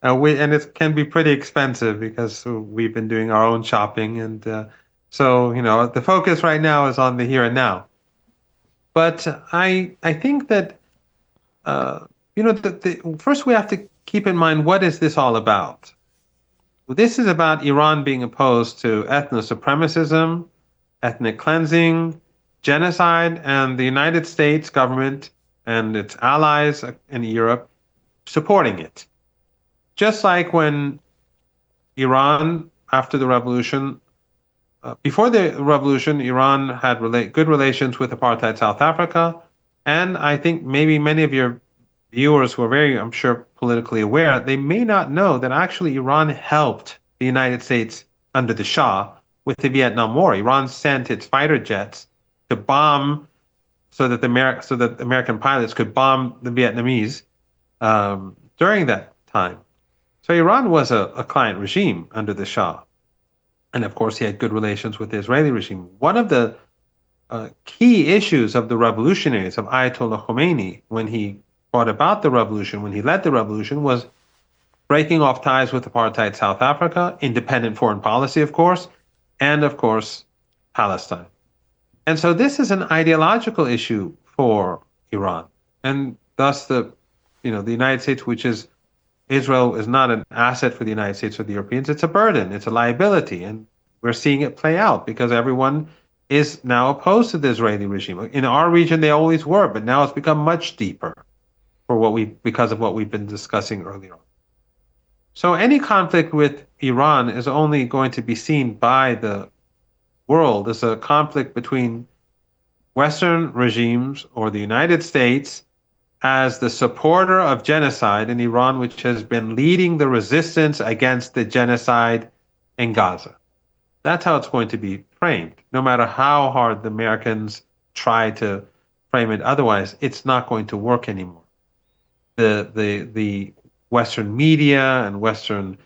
And it can be pretty expensive because we've been doing our own shopping. And so, the focus right now is on the here and now. But I think that, first we have to keep in mind, what is this all about? This is about Iran being opposed to ethno-supremacism, ethnic cleansing, genocide, and the United States government and its allies in Europe supporting it. Just like when Iran, after the revolution, before the revolution, Iran had good relations with apartheid South Africa. And I think maybe many of your viewers who are very, I'm sure, politically aware, they may not know that actually Iran helped the United States under the Shah with the Vietnam War. Iran sent its fighter jets to bomb so that American pilots could bomb the Vietnamese during that time. So Iran was a client regime under the Shah. And of course, he had good relations with the Israeli regime. One of the key issues of the revolutionaries, of Ayatollah Khomeini, when he brought about the revolution, when he led the revolution, was breaking off ties with apartheid South Africa, independent foreign policy, of course, and of course, Palestine. And so this is an ideological issue for Iran. And thus the United States, Israel is not an asset for the United States or the Europeans. It's a burden. It's a liability. And we're seeing it play out because everyone is now opposed to the Israeli regime. In our region, they always were, but now it's become much deeper because of what we've been discussing earlier on. So any conflict with Iran is only going to be seen by the world as a conflict between Western regimes or the United States as the supporter of genocide in Iran, which has been leading the resistance against the genocide in Gaza. That's how it's going to be framed. No matter how hard the Americans try to frame it otherwise, it's not going to work anymore. The Western media and Western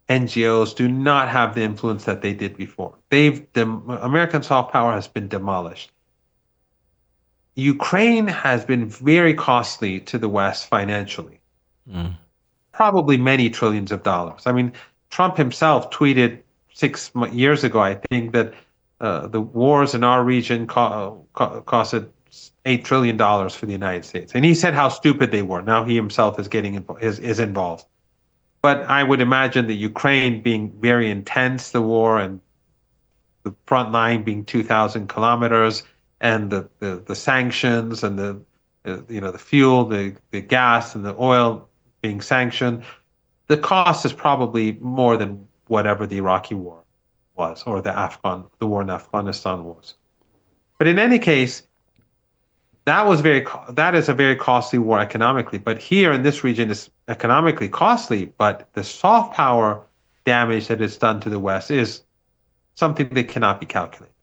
NGOs do not have the influence that they did before. American soft power has been demolished. Ukraine has been very costly to the West financially, probably many trillions of dollars. I mean, Trump himself tweeted 6 years ago, I think, that the wars in our region costed $8 trillion for the United States. And he said how stupid they were. Now he himself is involved. But I would imagine that Ukraine being very intense, the war, and the front line being 2,000 kilometers, and the sanctions and the fuel, the gas and the oil being sanctioned, the cost is probably more than whatever the Iraqi war was or the war in Afghanistan was. But in any case, that is a very costly war economically. But here in this region is economically costly, but the soft power damage that it's done to the West is something that cannot be calculated.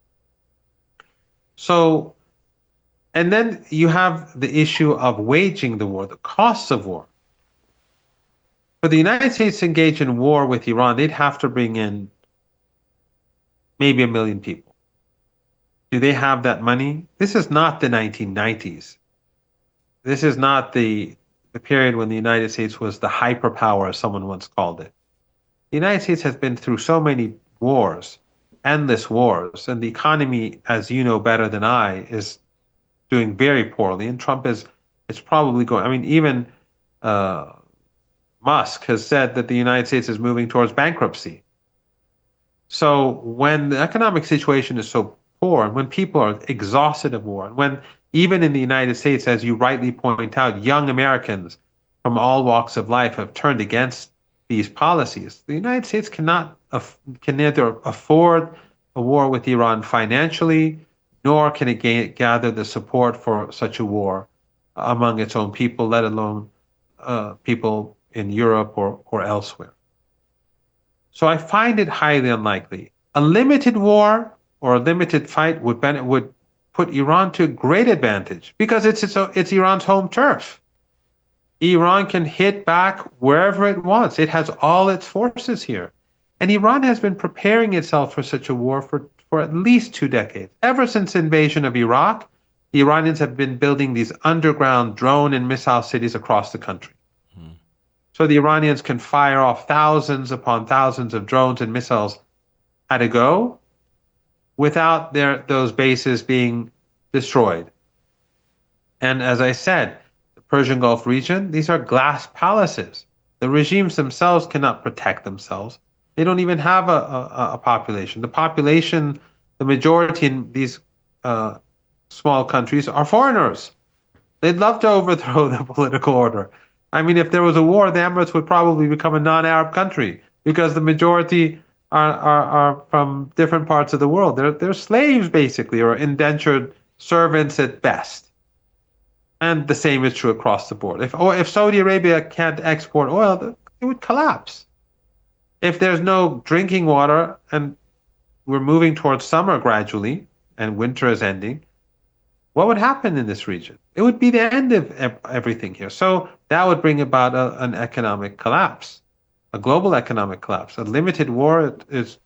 So And then you have the issue of waging the war, the costs of war. For the United States to engage in war with Iran, they'd have to bring in maybe 1 million people. Do they have that money? This is not the 1990s. This is not the period when the United States was the hyperpower, as someone once called it. The United States has been through so many wars, endless wars, and the economy, as you know better than I, is doing very poorly. And Trump is probably going. I mean, even uh, Musk has said that the United States is moving towards bankruptcy. So when the economic situation is so poor, and when people are exhausted of war, and when even in the United States, as you rightly point out, young Americans from all walks of life have turned against these policies, the United States can neither afford a war with Iran financially, nor can it gather the support for such a war among its own people, let alone people in Europe or elsewhere. So I find it highly unlikely. A limited war or a limited fight would put Iran to great advantage because it's Iran's home turf. Iran can hit back wherever it wants. It has all its forces here. And Iran has been preparing itself for such a war for at least 2 decades. Ever since the invasion of Iraq, the Iranians have been building these underground drone and missile cities across the country. So the Iranians can fire off thousands upon thousands of drones and missiles at a go without those bases being destroyed. And as I said, the Persian Gulf region, these are glass palaces. The regimes themselves cannot protect themselves. They don't even have a population. The majority in these small countries are foreigners. They'd love to overthrow the political order. I mean, if there was a war, the Emirates would probably become a non-Arab country because the majority are from different parts of the world. They're slaves, basically, or indentured servants at best. And the same is true across the board. If Saudi Arabia can't export oil, it would collapse. If there's no drinking water, and we're moving towards summer gradually, and winter is ending, what would happen in this region? It would be the end of everything here. So that would bring about an economic collapse, a global economic collapse. A limited war is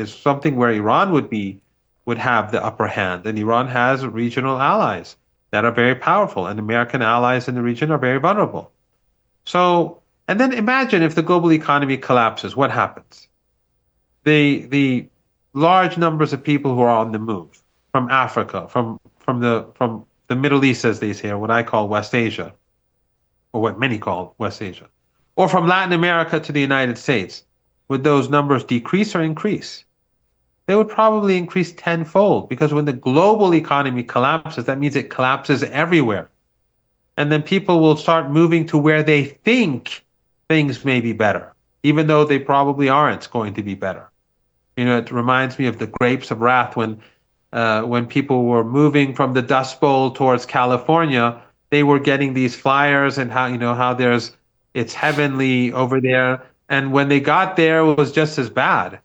something where Iran would have the upper hand, and Iran has regional allies that are very powerful, and American allies in the region are very vulnerable. So, and then imagine if the global economy collapses, what happens? The large numbers of people who are on the move from Africa, from the Middle East, as they say, or what I call West Asia, or what many call West Asia, or from Latin America to the United States, would those numbers decrease or increase? They would probably increase tenfold because when the global economy collapses, that means it collapses everywhere. And then people will start moving to where they think things may be better, even though they probably aren't going to be better. You know, it reminds me of the grapes of wrath when people were moving from the Dust Bowl towards California, they were getting these flyers and how it's heavenly over there. And when they got there, it was just as bad.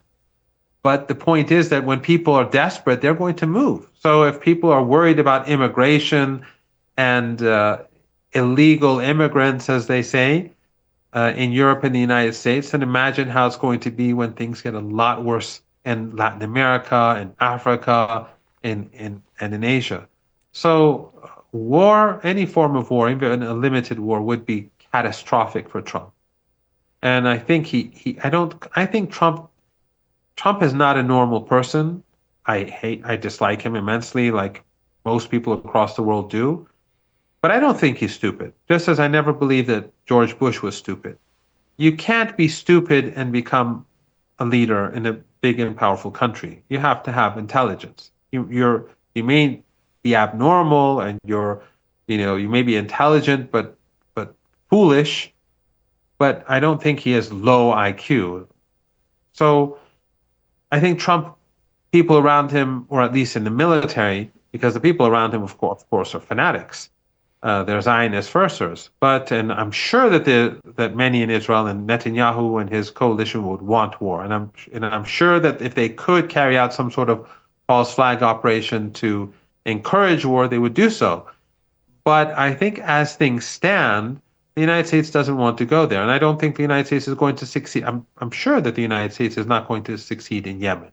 But the point is that when people are desperate, they're going to move. So if people are worried about immigration and illegal immigrants, as they say, in Europe and the United States, then imagine how it's going to be when things get a lot worse in Latin America and Africa and in Asia. So war, any form of war, even a limited war, would be catastrophic for Trump. And I think I think Trump is not a normal person. I dislike him immensely, like most people across the world do. But I don't think he's stupid, just as I never believed that George Bush was stupid. You can't be stupid and become a leader in a big and powerful country. You have to have intelligence. You may be abnormal and you may be intelligent but foolish, but I don't think he has low IQ. So I think Trump, people around him, or at least in the military, because the people around him, of course, are fanatics. They're Zionist firsters, and I'm sure that many in Israel and Netanyahu and his coalition would want war, and I'm sure that if they could carry out some sort of false flag operation to encourage war, they would do so. But I think as things stand, the United States doesn't want to go there. And I don't think the United States is going to succeed. I'm sure that the United States is not going to succeed in Yemen.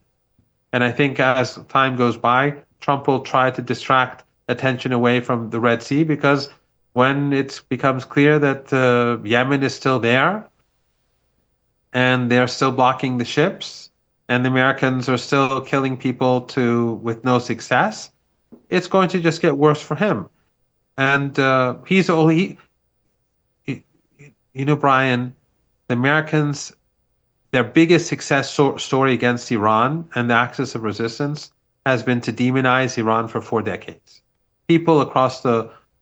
And I think as time goes by, Trump will try to distract attention away from the Red Sea, because when it becomes clear that Yemen is still there and they're still blocking the ships and the Americans are still killing people with no success, it's going to just get worse for him. And he's only, Brian, the Americans, their biggest success story against Iran and the axis of resistance has been to demonize Iran for 4 decades.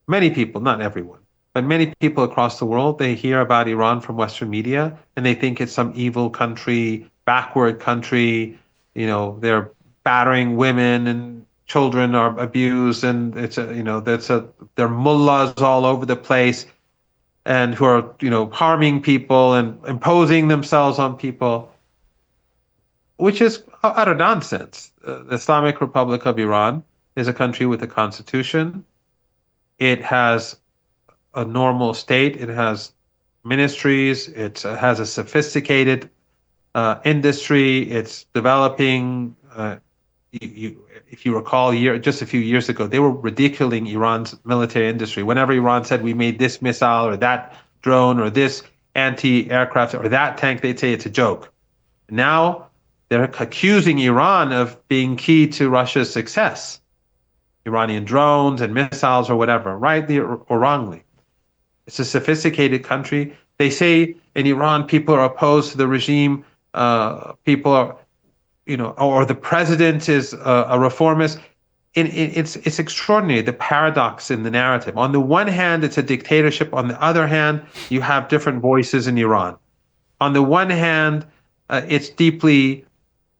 Many people, not everyone, but many people across the world, they hear about Iran from Western media and they think it's some evil country, backward country, they're battering women and children are abused, and there are mullahs all over the place and who are, harming people and imposing themselves on people, which is utter nonsense. The Islamic Republic of Iran is a country with a constitution. It has a normal state. It has ministries. It has a sophisticated industry. It's developing. If you recall, just a few years ago, they were ridiculing Iran's military industry. Whenever Iran said we made this missile or that drone or this anti-aircraft or that tank, they'd say it's a joke. Now they're accusing Iran of being key to Russia's success. Iranian drones and missiles or whatever, rightly or wrongly. It's a sophisticated country. They say in Iran people are opposed to the regime. People are, or the president is a reformist. It's extraordinary, the paradox in the narrative. On the one hand, it's a dictatorship. On the other hand, you have different voices in Iran. On the one hand, it's deeply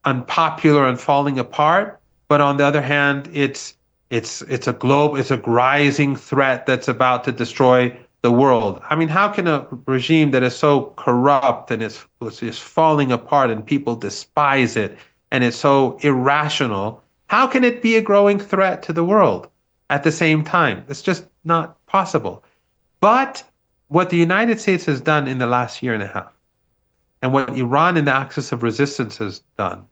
unpopular and falling apart. But on the other hand, it's a rising threat that's about to destroy the world. I mean, how can a regime that is so corrupt and is falling apart and people despise it and it's so irrational, how can it be a growing threat to the world at the same time? It's just not possible. But what the United States has done in the last year and a half, and what Iran in the axis of resistance has done,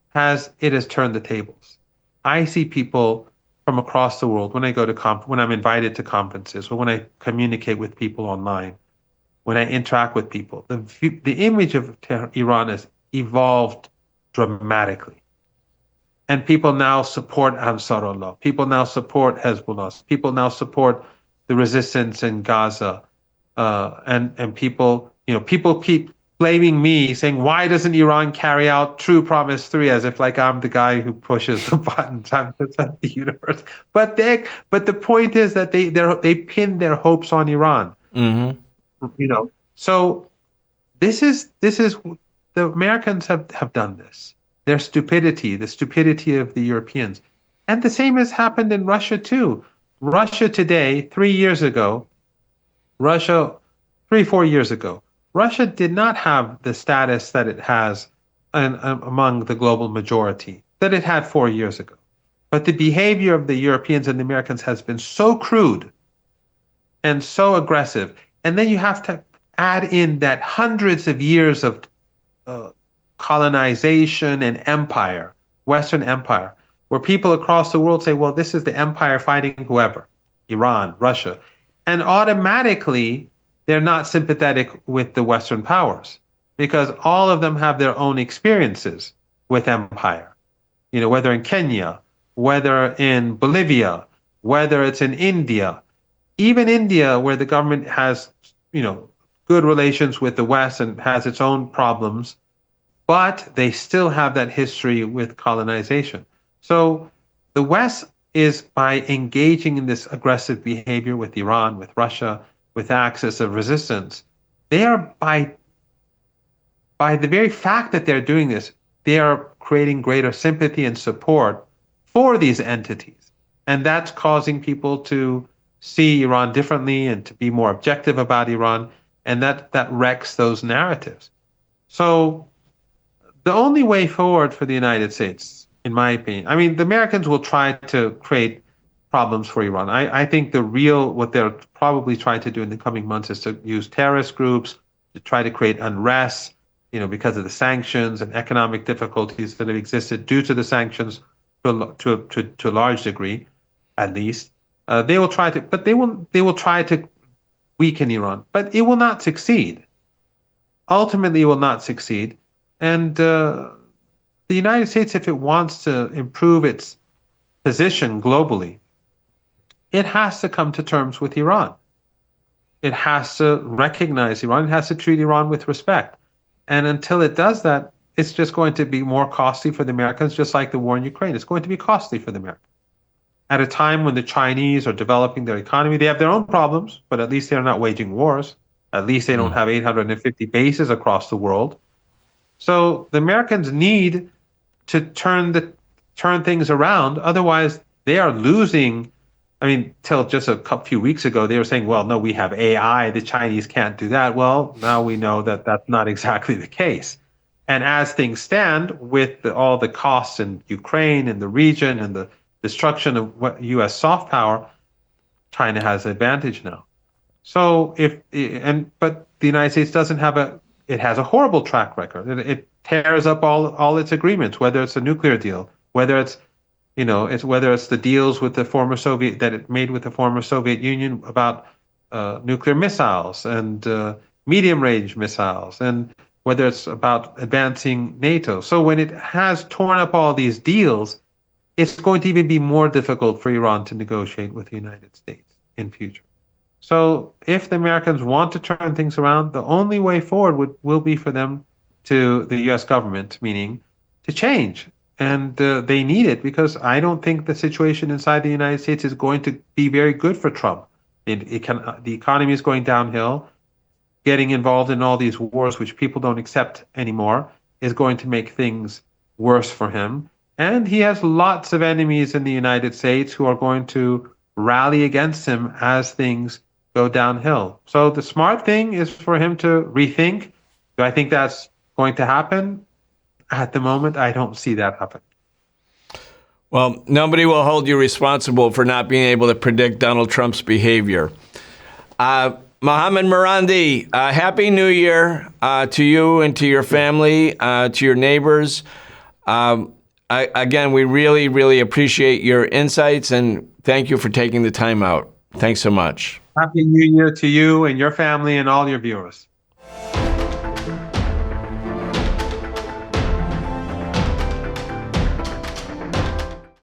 has turned the tables. I see people from across the world when I go to when I'm invited to conferences or when I communicate with people online, when I interact with people, the image of Iran has evolved dramatically. And people now support Ansarullah. People now support Hezbollah. People now support the resistance in Gaza. And people keep blaming me, saying, why doesn't Iran carry out True Promise 3, as if like I'm the guy who pushes the buttons on the universe. But the point is that they pin their hopes on Iran. Mm-hmm. So this is the Americans have done this. Their stupidity, the stupidity of the Europeans. And the same has happened in Russia too. Russia today, 3 years ago, 4 years ago, Russia did not have the status that it has among the global majority that it had 4 years ago. But the behavior of the Europeans and the Americans has been so crude and so aggressive. And then you have to add in that hundreds of years of colonization and empire, Western empire, where people across the world say, well, this is the empire fighting whoever, Iran, Russia. And automatically, they're not sympathetic with the Western powers because all of them have their own experiences with empire. Whether in Kenya, whether in Bolivia, whether it's in India, even India, where the government has, good relations with the West and has its own problems, but they still have that history with colonization. So the West is, by engaging in this aggressive behavior with Iran, with Russia, with axis of resistance, they are, by the very fact that they're doing this, they are creating greater sympathy and support for these entities. And that's causing people to see Iran differently and to be more objective about Iran, and that wrecks those narratives. So the only way forward for the United States, in my opinion, I mean, the Americans will try to create problems for Iran. I think what they're probably trying to do in the coming months is to use terrorist groups to try to create unrest, because of the sanctions and economic difficulties that have existed due to the sanctions to a large degree, at least. They will try to weaken Iran, but it will not succeed. Ultimately, it will not succeed. And the United States, if it wants to improve its position globally, it has to come to terms with Iran. It has to recognize Iran. It has to treat Iran with respect. And until it does that, it's just going to be more costly for the Americans, just like the war in Ukraine. It's going to be costly for the Americans. At a time when the Chinese are developing their economy, they have their own problems, but at least they're not waging wars. At least they don't have 850 bases across the world. So the Americans need to turn things around. Otherwise, they are losing. I mean, till just a few weeks ago, they were saying, well, no, we have AI. The Chinese can't do that. Well, now we know that that's not exactly the case. And as things stand, with all the costs in Ukraine and the region and the destruction of U.S. soft power, China has an advantage now. So but the United States it has a horrible track record. It tears up all its agreements, whether it's a nuclear deal, whether it's the deals with the former that it made with the former Soviet Union about nuclear missiles and medium-range missiles, and whether it's about advancing NATO. So when it has torn up all these deals, it's going to even be more difficult for Iran to negotiate with the United States in future. So if the Americans want to turn things around, the only way forward will be for them the U.S. government, meaning, to change. And they need it, because I don't think the situation inside the United States is going to be very good for Trump. The economy is going downhill. Getting involved in all these wars, which people don't accept anymore, is going to make things worse for him. And he has lots of enemies in the United States who are going to rally against him as things go downhill. So the smart thing is for him to rethink. Do I think that's going to happen? At the moment, I don't see that happen. Well, nobody will hold you responsible for not being able to predict Donald Trump's behavior. Mohammad Marandi, Happy New Year to you and to your family, to your neighbors. Again, we really, really appreciate your insights, and thank you for taking the time out. Thanks so much. Happy New Year to you and your family and all your viewers.